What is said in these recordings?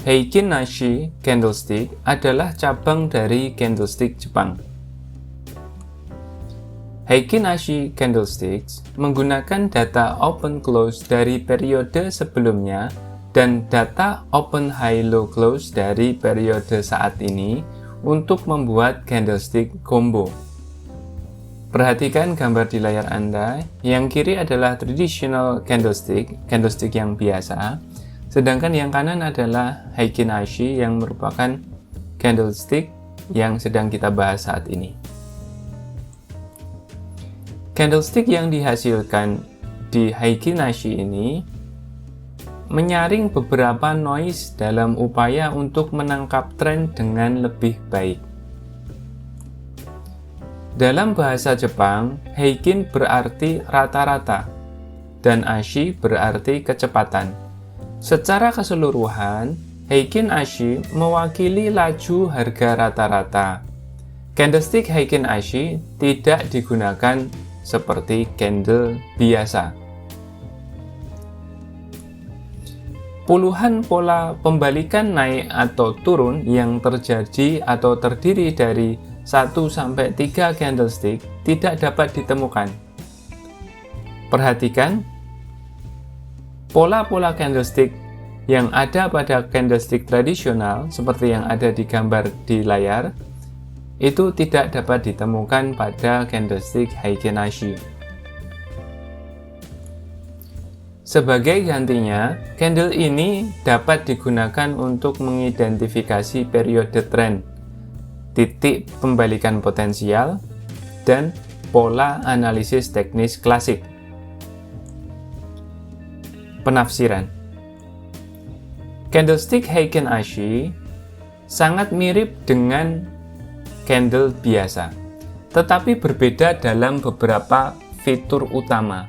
Heikin Ashi Candlestick adalah cabang dari candlestick Jepang. Heikin Ashi Candlesticks menggunakan data open close dari periode sebelumnya dan data open high low close dari periode saat ini untuk membuat candlestick combo. Perhatikan gambar di layar Anda. Yang kiri adalah traditional candlestick yang biasa. Sedangkan yang kanan adalah Heikin Ashi yang merupakan candlestick yang sedang kita bahas saat ini. Candlestick yang dihasilkan di Heikin Ashi ini menyaring beberapa noise dalam upaya untuk menangkap tren dengan lebih baik. Dalam bahasa Jepang, Heikin berarti rata-rata dan Ashi berarti kecepatan. Secara keseluruhan, Heikin Ashi mewakili laju harga rata-rata. Candlestick Heikin Ashi tidak digunakan seperti candle biasa. Puluhan pola pembalikan naik atau turun yang terjadi atau terdiri dari 1-3 candlestick tidak dapat ditemukan. Perhatikan pola-pola candlestick yang ada pada candlestick tradisional seperti yang ada di gambar di layar itu tidak dapat ditemukan pada candlestick Heikin Ashi. Sebagai gantinya, candle ini dapat digunakan untuk mengidentifikasi periode tren, titik pembalikan potensial, dan pola analisis teknis klasik. Penafsiran. Candlestick Heikin Ashi sangat mirip dengan candle biasa, tetapi berbeda dalam beberapa fitur utama.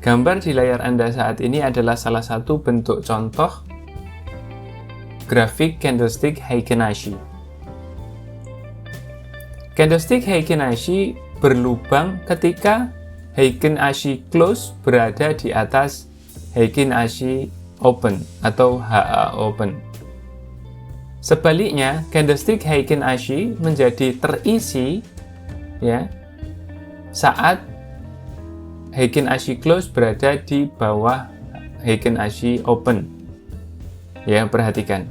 Gambar di layar Anda saat ini adalah salah satu bentuk contoh grafik candlestick Heikin Ashi. Candlestick Heikin Ashi berlubang ketika Heikin Ashi close berada di atas Heikin Ashi open atau HA open. Sebaliknya, candlestick Heikin Ashi menjadi terisi saat Heikin Ashi close berada di bawah Heikin Ashi open. Perhatikan.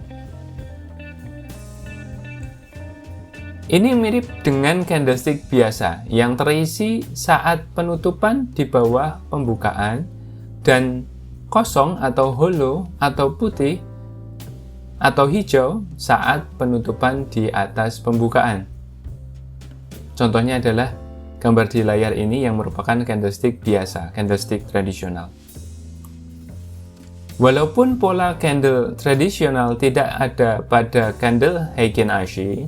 Ini mirip dengan candlestick biasa yang terisi saat penutupan di bawah pembukaan dan kosong atau hollow atau putih atau hijau saat penutupan di atas pembukaan. Contohnya adalah gambar di layar ini yang merupakan candlestick biasa, candlestick tradisional. Walaupun pola candle tradisional tidak ada pada candle Heikin Ashi,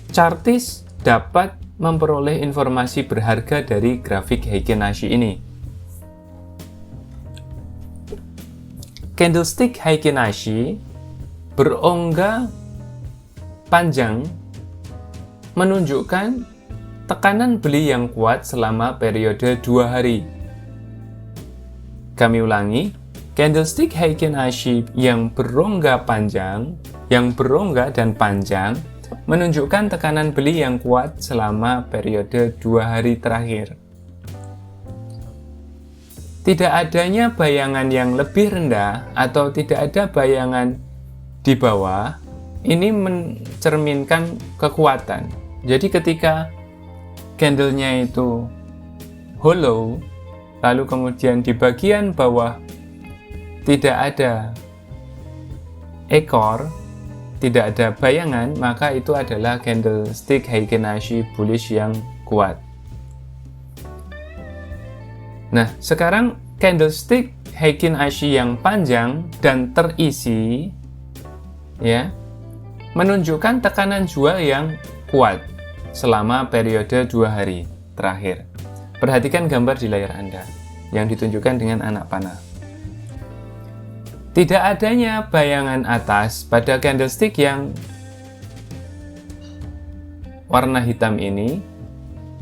chartis dapat memperoleh informasi berharga dari grafik Heikin Ashi ini. Candlestick Heikin Ashi berongga panjang menunjukkan tekanan beli yang kuat selama periode 2 hari. Kami ulangi, candlestick Heikin Ashi yang berongga dan panjang menunjukkan tekanan beli yang kuat selama periode 2 hari terakhir. Tidak adanya bayangan yang lebih rendah atau tidak ada bayangan di bawah, ini mencerminkan kekuatan. Jadi ketika candlenya itu hollow, lalu kemudian di bagian bawah tidak ada ekor, tidak ada bayangan, maka itu adalah candlestick Heikin Ashi bullish yang kuat. Nah, sekarang candlestick Heikin Ashi yang panjang dan terisi menunjukkan tekanan jual yang kuat selama periode 2 hari terakhir. Perhatikan gambar di layar Anda yang ditunjukkan dengan anak panah. Tidak adanya bayangan atas pada candlestick yang warna hitam ini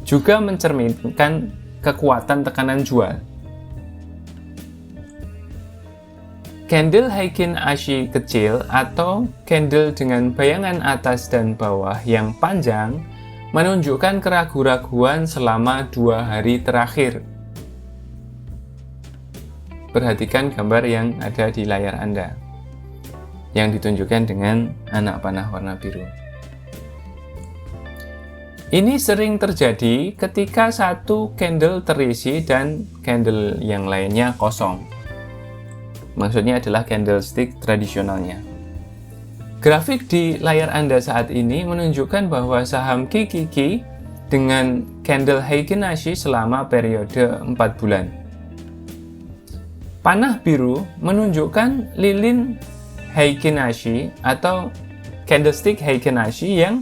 juga mencerminkan kekuatan tekanan jual. Candle Heikin Ashi kecil atau candle dengan bayangan atas dan bawah yang panjang menunjukkan keraguan-raguan selama 2 hari terakhir. Perhatikan gambar yang ada di layar Anda, yang ditunjukkan dengan anak panah warna biru. Ini sering terjadi ketika satu candle terisi dan candle yang lainnya kosong. Maksudnya adalah candlestick tradisionalnya. Grafik di layar Anda saat ini menunjukkan bahwa saham KIKI dengan candle Heikin Ashi selama periode 4 bulan. Panah biru menunjukkan lilin Heikin Ashi atau candlestick Heikin Ashi yang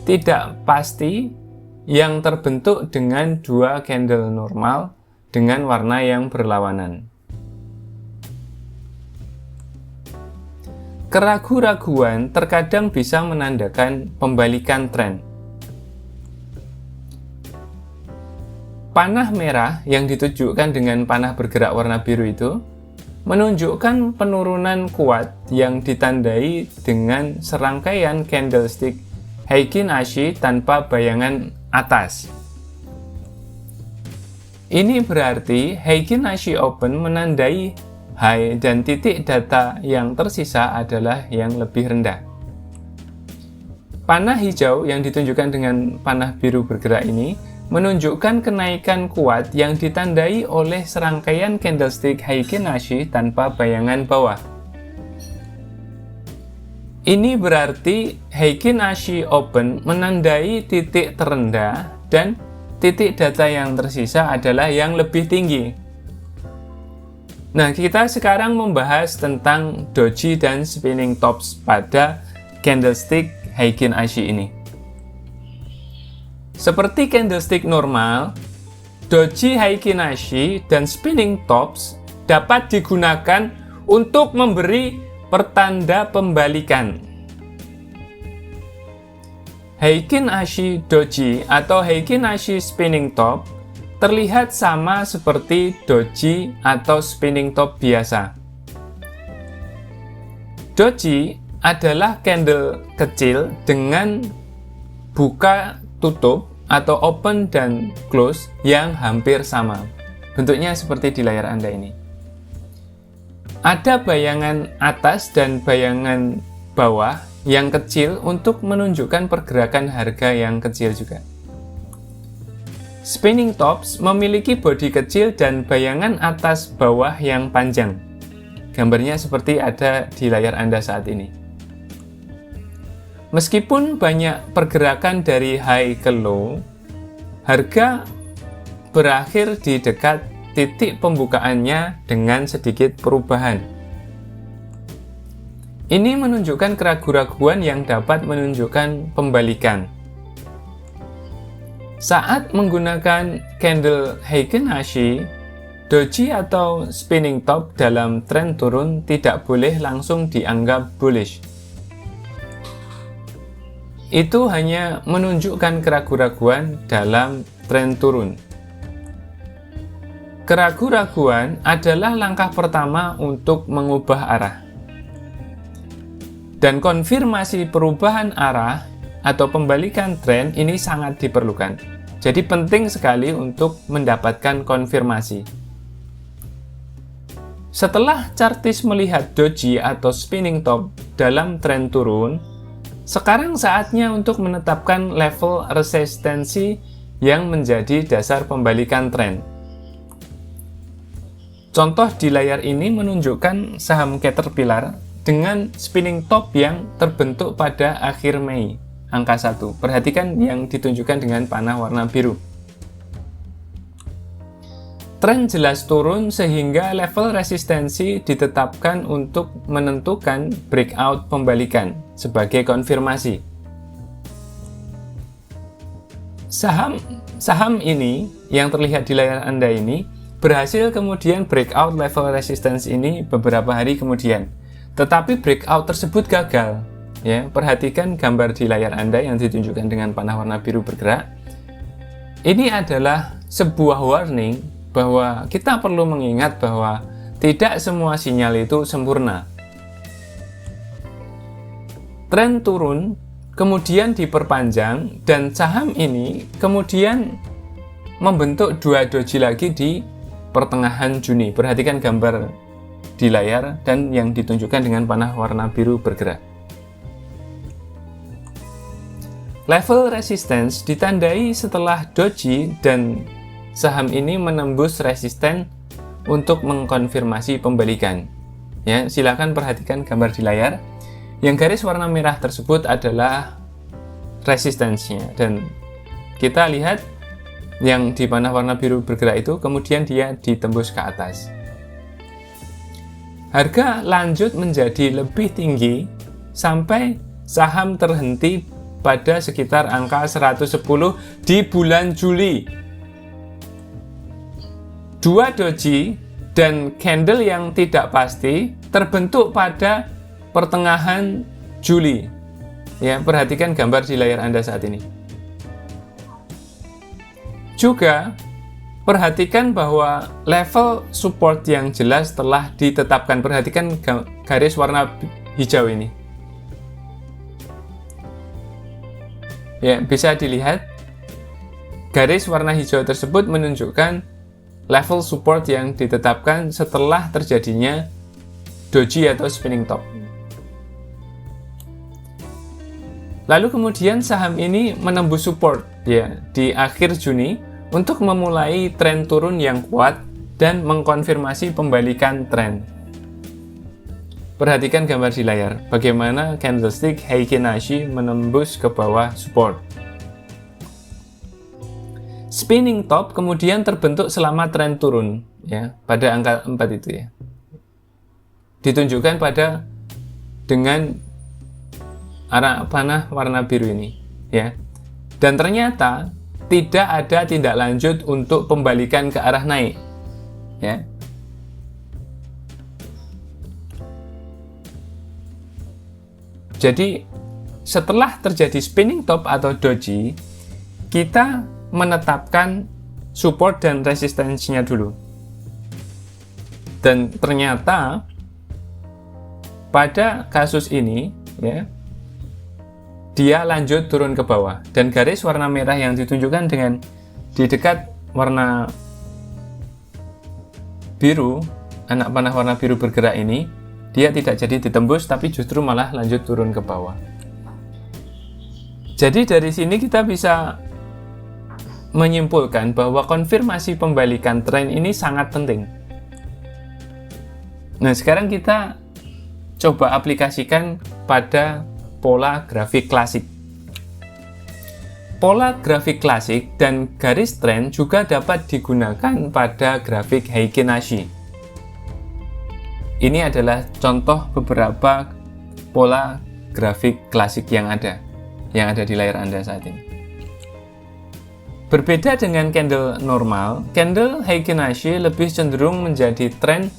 tidak pasti, yang terbentuk dengan 2 candle normal dengan warna yang berlawanan. Keraguan-raguan terkadang bisa menandakan pembalikan tren. Panah merah yang ditunjukkan dengan panah bergerak warna biru itu menunjukkan penurunan kuat yang ditandai dengan serangkaian candlestick Heikin Ashi tanpa bayangan atas. Ini berarti Heikin Ashi Open menandai high dan titik data yang tersisa adalah yang lebih rendah. Panah hijau yang ditunjukkan dengan panah biru bergerak ini menunjukkan kenaikan kuat yang ditandai oleh serangkaian candlestick Heikin Ashi tanpa bayangan bawah. Ini berarti Heikin Ashi Open menandai titik terendah dan titik data yang tersisa adalah yang lebih tinggi. Nah, kita sekarang membahas tentang doji dan spinning tops pada candlestick Heikin Ashi ini. Seperti candlestick normal, doji Heikin Ashi dan spinning tops dapat digunakan untuk memberi pertanda pembalikan. Heikin Ashi doji atau Heikin Ashi spinning top terlihat sama seperti doji atau spinning top biasa. Doji adalah candle kecil dengan buka tutup atau open dan close yang hampir sama. Bentuknya seperti di layar Anda ini. Ada bayangan atas dan bayangan bawah yang kecil untuk menunjukkan pergerakan harga yang kecil juga. Spinning tops memiliki bodi kecil dan bayangan atas bawah yang panjang. Gambarnya seperti ada di layar Anda saat ini. Meskipun banyak pergerakan dari high ke low, harga berakhir di dekat titik pembukaannya dengan sedikit perubahan. Ini menunjukkan keraguan-raguan yang dapat menunjukkan pembalikan. Saat menggunakan candle Heikin Ashi, doji atau spinning top dalam tren turun tidak boleh langsung dianggap bullish. Itu hanya menunjukkan keraguan-raguan dalam tren turun. Keraguan-raguan adalah langkah pertama untuk mengubah arah. Dan konfirmasi perubahan arah atau pembalikan tren ini sangat diperlukan. Jadi penting sekali untuk mendapatkan konfirmasi. Setelah chartis melihat doji atau spinning top dalam tren turun, sekarang saatnya untuk menetapkan level resistensi yang menjadi dasar pembalikan tren. Contoh di layar ini menunjukkan saham Caterpillar dengan spinning top yang terbentuk pada akhir Mei. Angka 1. Perhatikan yang ditunjukkan dengan panah warna biru. Tren jelas turun sehingga level resistensi ditetapkan untuk menentukan breakout pembalikan sebagai konfirmasi. Saham ini yang terlihat di layar Anda ini berhasil kemudian breakout level resistance ini beberapa hari kemudian. Tetapi breakout tersebut gagal. Ya, perhatikan gambar di layar Anda yang ditunjukkan dengan panah warna biru bergerak. Ini adalah sebuah warning bahwa kita perlu mengingat bahwa tidak semua sinyal itu sempurna. Tren turun kemudian diperpanjang dan saham ini kemudian membentuk dua doji lagi di pertengahan Juni. Perhatikan gambar di layar dan yang ditunjukkan dengan panah warna biru bergerak. Level resistance ditandai setelah doji dan saham ini menembus resisten untuk mengkonfirmasi pembalikan. Ya, silakan perhatikan gambar di layar. Yang garis warna merah tersebut adalah resistensinya dan kita lihat yang di panah warna biru bergerak itu kemudian dia ditembus ke atas. Harga lanjut menjadi lebih tinggi sampai saham terhenti pada sekitar angka 110 di bulan Juli. Dua doji dan candle yang tidak pasti terbentuk pada pertengahan Juli. Ya, perhatikan gambar di layar Anda saat ini. Juga perhatikan bahwa level support yang jelas telah ditetapkan. Perhatikan garis warna hijau ini. Ya, bisa dilihat garis warna hijau tersebut menunjukkan level support yang ditetapkan setelah terjadinya doji atau spinning top. Lalu kemudian saham ini menembus support ya di akhir Juni untuk memulai tren turun yang kuat dan mengkonfirmasi pembalikan tren. Perhatikan gambar di layar bagaimana candlestick Heikin Ashi menembus ke bawah support. Spinning top kemudian terbentuk selama tren turun ya pada angka 4 itu ya. Ditunjukkan pada dengan arah panah warna biru ini ya. Dan ternyata tidak ada tindak lanjut untuk pembalikan ke arah naik ya. Jadi setelah terjadi spinning top atau doji, kita menetapkan support dan resistensinya dulu. Dan ternyata pada kasus ini ya, dia lanjut turun ke bawah dan garis warna merah yang ditunjukkan dengan di dekat warna biru, anak panah warna biru bergerak ini, dia tidak jadi ditembus tapi justru malah lanjut turun ke bawah. Jadi dari sini kita bisa menyimpulkan bahwa konfirmasi pembalikan tren ini sangat penting. Nah, sekarang kita coba aplikasikan pada pola grafik klasik. Pola grafik klasik dan garis tren juga dapat digunakan pada grafik Heikin Ashi. Ini adalah contoh beberapa pola grafik klasik yang ada di layar Anda saat ini. Berbeda dengan candle normal, candle Heikin Ashi lebih cenderung menjadi tren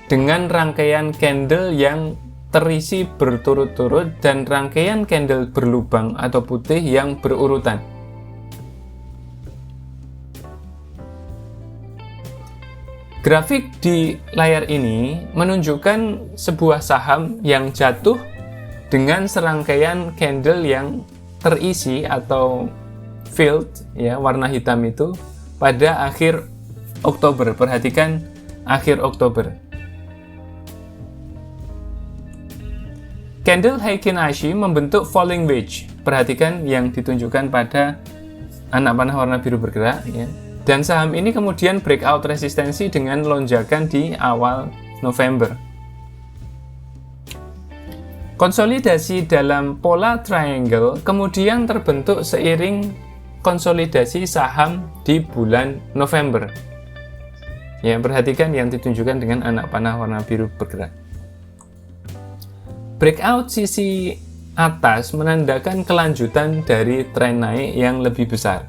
dengan rangkaian candle yang terisi berturut-turut dan rangkaian candle berlubang atau putih yang berurutan. Grafik di layar ini menunjukkan sebuah saham yang jatuh dengan serangkaian candle yang terisi atau filled ya, warna hitam itu pada akhir Oktober. Perhatikan akhir Oktober. Candle Heikin Ashi membentuk falling wedge. Perhatikan yang ditunjukkan pada anak panah warna biru bergerak ya. Dan saham ini kemudian breakout resistensi dengan lonjakan di awal November. Konsolidasi dalam pola triangle kemudian terbentuk seiring konsolidasi saham di bulan November. Ya, perhatikan yang ditunjukkan dengan anak panah warna biru bergerak. Breakout sisi atas menandakan kelanjutan dari tren naik yang lebih besar.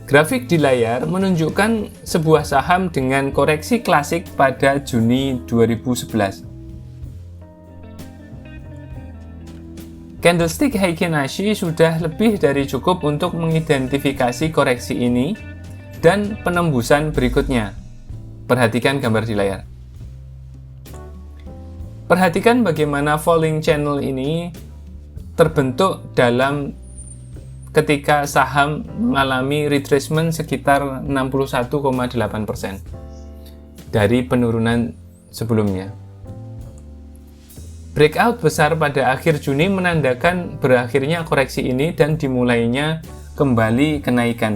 Grafik di layar menunjukkan sebuah saham dengan koreksi klasik pada Juni 2011. Candlestick Heikin Ashi sudah lebih dari cukup untuk mengidentifikasi koreksi ini dan penembusan berikutnya. Perhatikan gambar di layar. Perhatikan bagaimana falling channel ini terbentuk ketika saham mengalami retracement sekitar 61,8% dari penurunan sebelumnya. Breakout besar pada akhir Juni menandakan berakhirnya koreksi ini dan dimulainya kembali kenaikan